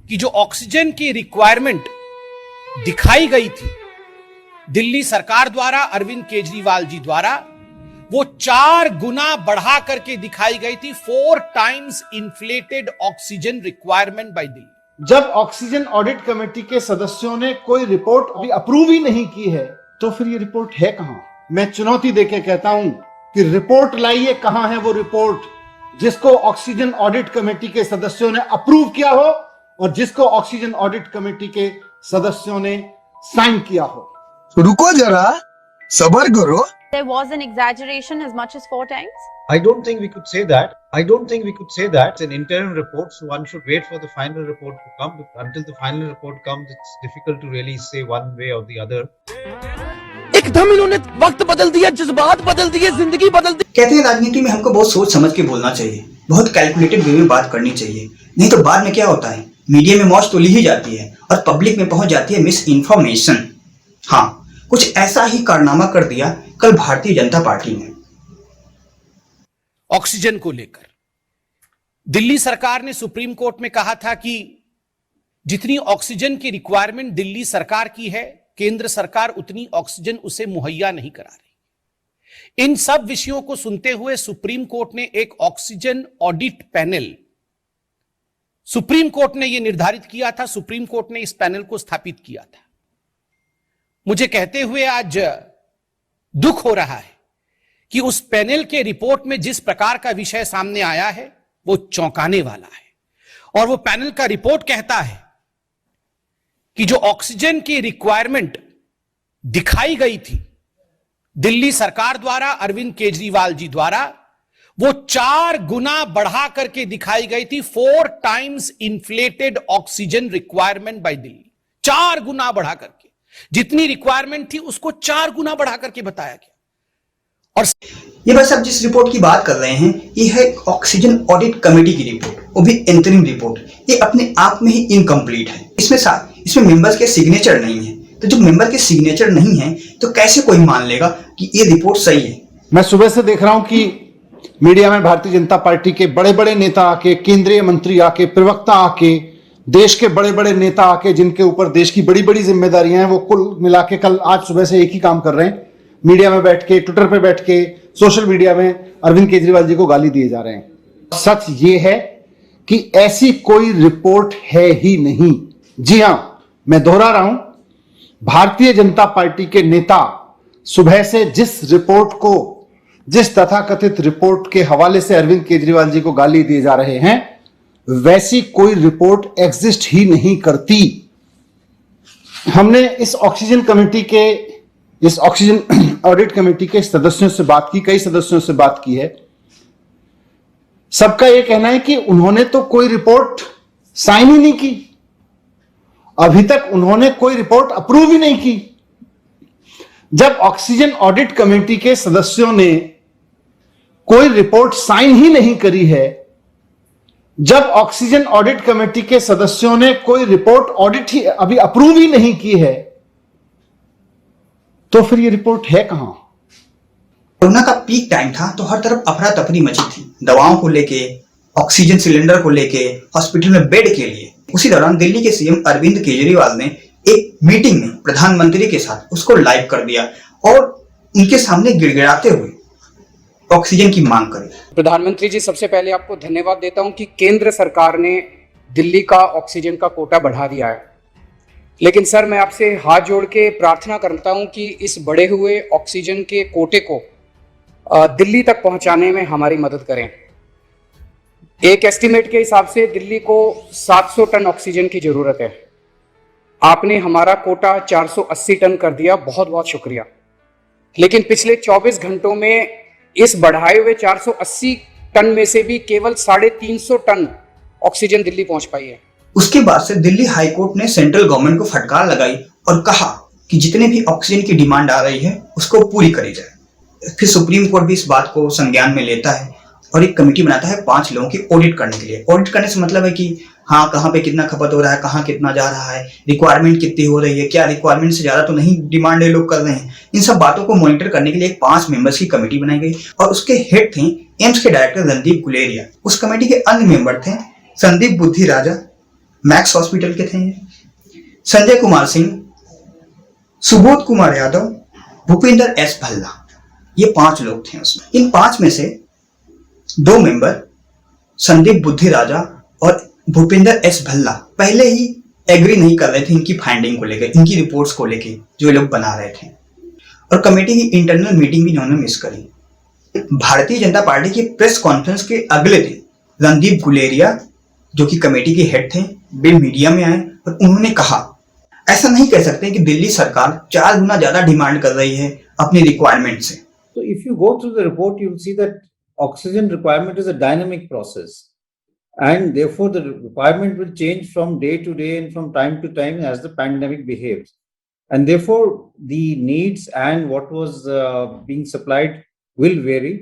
कि जो ऑक्सीजन की रिक्वायरमेंट दिखाई गई थी दिल्ली सरकार द्वारा, अरविंद केजरीवाल जी द्वारा, वो 4 गुना बढ़ा करके दिखाई गई थी। 4 times inflated oxygen requirement by Delhi. जब ऑक्सीजन ऑडिट कमेटी के सदस्यों ने कोई रिपोर्ट अभी अप्रूव ही नहीं की है, तो फिर ये रिपोर्ट है कहां? मैं चुनौती देके कहता हूं कि रिपोर्ट लाइए, कहां है वो रिपोर्ट जिसको ऑक्सीजन ऑडिट कमेटी के सदस्यों ने अप्रूव किया हो और जिसको ऑक्सीजन ऑडिट कमेटी के सदस्यों ने साइन किया हो। रुको जरा, सबर करो। There was an exaggeration as much as 4 times? I don't think we could say that. It's an interim report, so one should wait for the final report to come. Until the final report comes, it's difficult to really say one way or the other. एकदम इन्होंने वक्त बदल दिया, जज्बात बदल दिए, जिंदगी बदल दी। कहते हैं राजनीति में हमको बहुत सोच समझ के बोलना चाहिए, बहुत कैलकुलेटेड वे में बात करनी चाहिए, नहीं तो बाद में क्या होता है, मीडिया में मौज तो ली ही जाती है और पब्लिक में पहुंच जाती है मिस इन्फॉर्मेशन। हाँ, कुछ ऐसा ही कारनामा कर दिया कल भारतीय जनता पार्टी ने। ऑक्सीजन को लेकर दिल्ली सरकार ने सुप्रीम कोर्ट में कहा था कि जितनी ऑक्सीजन की रिक्वायरमेंट दिल्ली सरकार की है, केंद्र सरकार उतनी ऑक्सीजन उसे मुहैया नहीं करा रही। इन सब विषयों को सुनते हुए सुप्रीम कोर्ट ने एक oxygen audit panel, supreme court ने यह निर्धारित किया था, सुप्रीम कोर्ट ने इस पैनल को स्थापित किया था। मुझे कहते हुए आज दुख हो रहा है कि उस पैनल के रिपोर्ट में जिस प्रकार का विषय सामने आया है वो चौंकाने वाला है। और वो पैनल का रिपोर्ट कहता है कि जो ऑक्सीजन की रिक्वायरमेंट दिखाई गई थी दिल्ली सरकार द्वारा, अरविंद केजरीवाल जी द्वारा, वो 4 गुना बढ़ा करके दिखाई गई थी। 4 times inflated oxygen requirement by Delhi. 4 गुना बढ़ा करके, जितनी रिक्वायरमेंट थी उसको 4 गुना बढ़ा करके बताया गया। और ये बस अब जिस रिपोर्ट की बात कर रहे हैं, ये है ऑक्सीजन ऑडिट कमेटी की रिपोर्ट, वो भी इंटरिम रिपोर्ट। ये अपने आप में ही इनकम्प्लीट है। इसमें मेंबर्स के सिग्नेचर नहीं है, तो जब मेंबर के सिग्नेचर नहीं है तो कैसे कोई मान लेगा कि ये रिपोर्ट सही है? मैं सुबह से देख रहा हूं कि मीडिया में भारतीय जनता पार्टी के बड़े बड़े नेता आके, केंद्रीय मंत्री आके, प्रवक्ता आके, देश के बड़े बड़े नेता आके, जिनके ऊपर देश की बड़ी बड़ी जिम्मेदारियां हैं, वो कुल मिला के कल आज सुबह से एक ही काम कर रहे हैं, मीडिया में बैठ के, ट्विटर पे बैठ के, सोशल मीडिया में अरविंद केजरीवाल जी को गाली दिए जा रहे हैं। सच ये है कि ऐसी कोई रिपोर्ट है ही नहीं। जी हां, मैं दोहरा रहा हूं, भारतीय जनता पार्टी के नेता सुबह से जिस तथाकथित रिपोर्ट के हवाले से अरविंद केजरीवाल जी को गाली दिए जा रहे हैं, वैसी कोई रिपोर्ट एग्जिस्ट ही नहीं करती। हमने इस ऑक्सीजन ऑडिट कमेटी के सदस्यों से बात की, कई सदस्यों से बात की है। सबका यह कहना है कि उन्होंने तो कोई रिपोर्ट साइन ही नहीं की, अभी तक उन्होंने कोई रिपोर्ट अप्रूव ही नहीं की। जब ऑक्सीजन ऑडिट कमेटी के सदस्यों ने कोई रिपोर्ट साइन ही नहीं करी है, जब ऑक्सीजन ऑडिट कमेटी के सदस्यों ने कोई रिपोर्ट ऑडिट ही अभी अप्रूव ही नहीं की है, तो फिर ये रिपोर्ट है कहां? कोरोना का पीक टाइम था तो हर तरफ अफरा तफरी मची थी, दवाओं को लेके, ऑक्सीजन सिलेंडर को लेके, हॉस्पिटल में बेड के लिए। उसी दौरान दिल्ली के सीएम अरविंद केजरीवाल ने एक मीटिंग में प्रधानमंत्री के साथ उसको लाइव कर दिया और उनके सामने गिड़गिड़ाते हुए ऑक्सीजन की मांग करी। प्रधानमंत्री जी, सबसे पहले आपको धन्यवाद देता हूं कि केंद्र सरकार ने दिल्ली का ऑक्सीजन का कोटा बढ़ा दिया है, लेकिन सर मैं आपसे हाथ जोड़ के प्रार्थना करता हूं कि इस बढ़े हुए ऑक्सीजन के कोटे को दिल्ली तक पहुंचाने में हमारी मदद करें। एक एस्टिमेट के हिसाब से दिल्ली को 700 टन ऑक्सीजन की जरूरत है। आपने हमारा कोटा 480 टन कर दिया, बहुत बहुत शुक्रिया। लेकिन पिछले 24 घंटों में इस बढ़ाए हुए 480 टन में से भी केवल 350 टन ऑक्सीजन दिल्ली पहुंच पाई है। उसके बाद से दिल्ली हाई कोर्ट ने सेंट्रल गवर्नमेंट को फटकार लगाई और कहा कि जितने भी ऑक्सीजन की डिमांड आ रही है उसको पूरी करी जाए। फिर सुप्रीम कोर्ट भी इस बात को संज्ञान में लेता है और एक कमेटी बनाता है 5 लोगों की ऑडिट करने के लिए। ऑडिट करने से मतलब है कि हाँ, कहाँ पे कितना खपत हो रहा है, कहाँ कितना जा रहा है, रिक्वायरमेंट कितनी हो रही है, क्या रिक्वायरमेंट से ज्यादा तो नहीं डिमांड ये लोग कर रहे हैं। इन सब बातों को मॉनिटर करने के लिए एक 5 मेंबर्स की कमेटी बनाई गई और उसके हेड थे एम्स के डायरेक्टर रणदीप गुलेरिया। उस कमेटी के अन्य मेंबर थे संदीप बुद्धि राजा, मैक्स हॉस्पिटल के थे, संजय कुमार सिंह, सुबोध कुमार यादव, भूपिंदर एस भल्ला, ये 5 लोग थे उसमें। इन 5 में से 2 मेंबर संदीप बुद्धि राजा और भूपिंदर एस भल्ला पहले ही एग्री नहीं कर रहे थे इनकी फाइंडिंग को लेकर, इनकी रिपोर्ट्स को लेकर जो लोग बना रहे थे, और कमेटी की इंटरनल मीटिंग भी इन्होंने मिस करी। भारतीय जनता पार्टी की प्रेस कॉन्फ्रेंस के अगले दिन रणदीप गुलेरिया जो कि कमेटी के हेड थे, वे मीडिया में आए और उन्होंने कहा ऐसा नहीं कह सकते कि दिल्ली सरकार 4 गुना ज्यादा डिमांड कर रही है अपनी रिक्वायरमेंट से। So if you go through the report, you will see that oxygen requirement is a dynamic process, and therefore the requirement will change from day to day and from time to time as the pandemic behaves, and therefore the needs and what was being supplied will vary,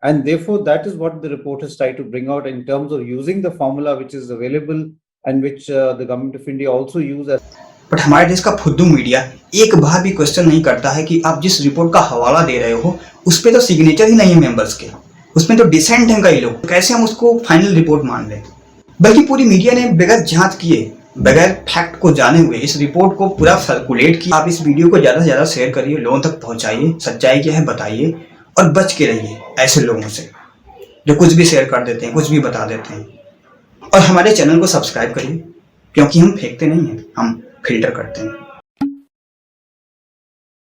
and therefore that is what the reporters try to bring out in terms of using the formula which is available and which the government of India also use as. But हमारे देश का फुद्दू media एक बार भी question नहीं करता है कि आप जिस रिपोर्ट का हवाला दे रहे हो उस पे तो सिग्नेचर ही नहीं है मेंबर्स के, उसमें तो डिसेंट हैं कई लोग, कैसे हम उसको फाइनल रिपोर्ट मान लें। बल्कि पूरी मीडिया ने बगैर जांच किए, बगैर फैक्ट को जाने हुए इस रिपोर्ट को पूरा सर्कुलेट किया। आप इस वीडियो को ज्यादा से ज्यादा शेयर करिए, लोगों तक पहुंचाइए, सच्चाई क्या है बताइए, और बच के रहिए ऐसे लोगों से जो कुछ भी शेयर कर देते हैं, कुछ भी बता देते हैं। और हमारे चैनल को सब्सक्राइब करिए, क्योंकि हम फेंकते नहीं हैं, हम फिल्टर करते हैं।